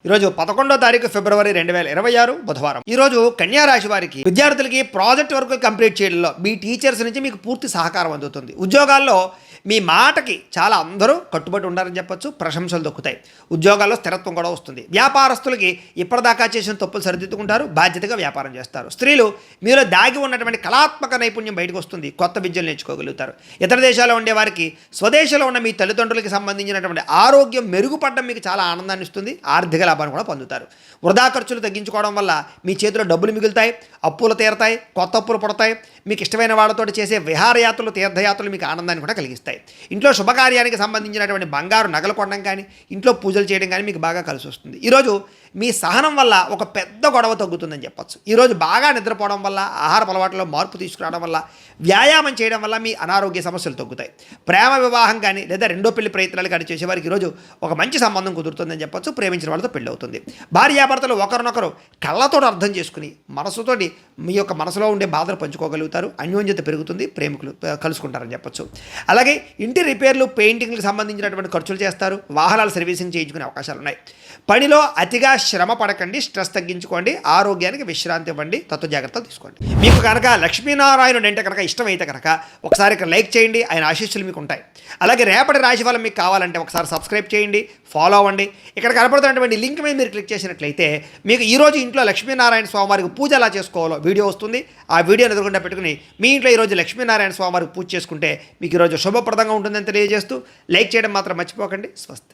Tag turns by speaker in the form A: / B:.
A: ఈరోజు 11వ తారీఖు ఫిబ్రవరి 2026 బుధవారం. ఈరోజు కన్యా రాశి వారికి విద్యార్థులకి ప్రాజెక్ట్ వర్క్ కంప్లీట్ చేయడంలో మీ టీచర్స్ నుంచి మీకు పూర్తి సహకారం అందుతుంది. ఉద్యోగాల్లో మీ మాటకి చాలా అందరూ కట్టుబడి ఉండాలని చెప్పొచ్చు. ప్రశంసలు దొక్కుతాయి. ఉద్యోగాల్లో స్థిరత్వం కూడా వస్తుంది. వ్యాపారస్తులకి ఇప్పటిదాకా చేసిన తప్పులు సరిదిద్దుకుంటారు. బాధ్యతగా వ్యాపారం చేస్తారు. స్త్రీలు మీలో దాగి ఉన్నటువంటి కళాత్మక నైపుణ్యం బయటకు వస్తుంది. కొత్త విద్యలు నేర్చుకోగలుగుతారు. ఇతర దేశాల్లో ఉండే వారికి స్వదేశంలో ఉన్న మీ తల్లిదండ్రులకి సంబంధించినటువంటి ఆరోగ్యం మెరుగుపడడం మీకు చాలా ఆనందాన్ని ఇస్తుంది. ఆర్థిక లాభాన్ని కూడా పొందుతారు. వృధా ఖర్చులు తగ్గించుకోవడం వల్ల మీ చేతిలో డబ్బులు మిగులుతాయి. అప్పులు తీరతాయి. కొత్త అప్పులు పడతాయి. మీకు ఇష్టమైన వాళ్ళతో చేసే విహారయాత్రలు, తీర్థయాత్రలు మీకు ఆనందాన్ని కూడా కలిగిస్తాయి. ఇంట్లో శుభకార్యానికి సంబంధించినటువంటి బంగారు నగలు కొనడం కానీ, ఇంట్లో పూజలు చేయడం కానీ మీకు బాగా కలిసి వస్తుంది. ఈరోజు మీ సహనం వల్ల ఒక పెద్ద గొడవ తగ్గుతుందని చెప్పొచ్చు. ఈరోజు బాగా నిద్రపోవడం వల్ల, ఆహార అలవాట్లలో మార్పు తీసుకురావడం వల్ల, వ్యాయామం చేయడం వల్ల మీ అనారోగ్య సమస్యలు తగ్గుతాయి. ప్రేమ వివాహం కానీ లేదా రెండో పెళ్లి ప్రయత్నాలు కానీ చేసేవారికి ఈరోజు ఒక మంచి సంబంధం కుదురుతుందని చెప్పొచ్చు. ప్రేమించిన వాళ్ళతో పెళ్ళి అవుతుంది. భార్యాభర్తలు ఒకరినొకరు కళ్ళతో అర్థం చేసుకుని మనసుతోటి మీ యొక్క మనసులో ఉండే బాధలు పంచుకోగలుగుతారు. అన్యోన్యత పెరుగుతుంది. ప్రేమికులు కలుసుకుంటారని చెప్పొచ్చు. అలాగే ఇంటి రిపేర్లు, పెయింటింగ్లకు సంబంధించినటువంటి ఖర్చులు చేస్తారు. వాహనాలు సర్వీసింగ్ చేయించుకునే అవకాశాలు ఉన్నాయి. పనిలో అతిగా శ్రమ పడకండి. స్ట్రెస్ తగ్గించుకోండి. ఆరోగ్యానికి విశ్రాంతి ఇవ్వండి. తత్వ జాగ్రత్తలు తీసుకోండి. మీకు కనుక లక్ష్మీనారాయణుడు అంటే కనుక ఇష్టమైతే కనుక ఒకసారి ఇక్కడ లైక్ చేయండి. ఆయన ఆశీస్సులు మీకు ఉంటాయి. అలాగే రేపటి రాశిఫలం మీకు కావాలంటే ఒకసారి సబ్స్క్రైబ్ చేయండి, ఫాలో అవ్వండి. ఇక్కడ కనపడుతున్నటువంటి లింక్ మీద మీరు క్లిక్ చేసినట్లయితే మీకు ఈరోజు ఇంట్లో లక్ష్మీనారాయణ స్వామివారికి పూజ ఎలా చేసుకోవాలో వీడియో వస్తుంది. ఆ వీడియోని ఎదురుకుండా పెట్టుకుని మీ ఇంట్లో ఈరోజు లక్ష్మీనారాయణ స్వామివారికి పూజ చేసుకుంటే మీకు ఈరోజు శుభప్రదంగా ఉంటుందని తెలియజేస్తూ లైక్ చేయడం మాత్రం మర్చిపోకండి. స్వస్తి.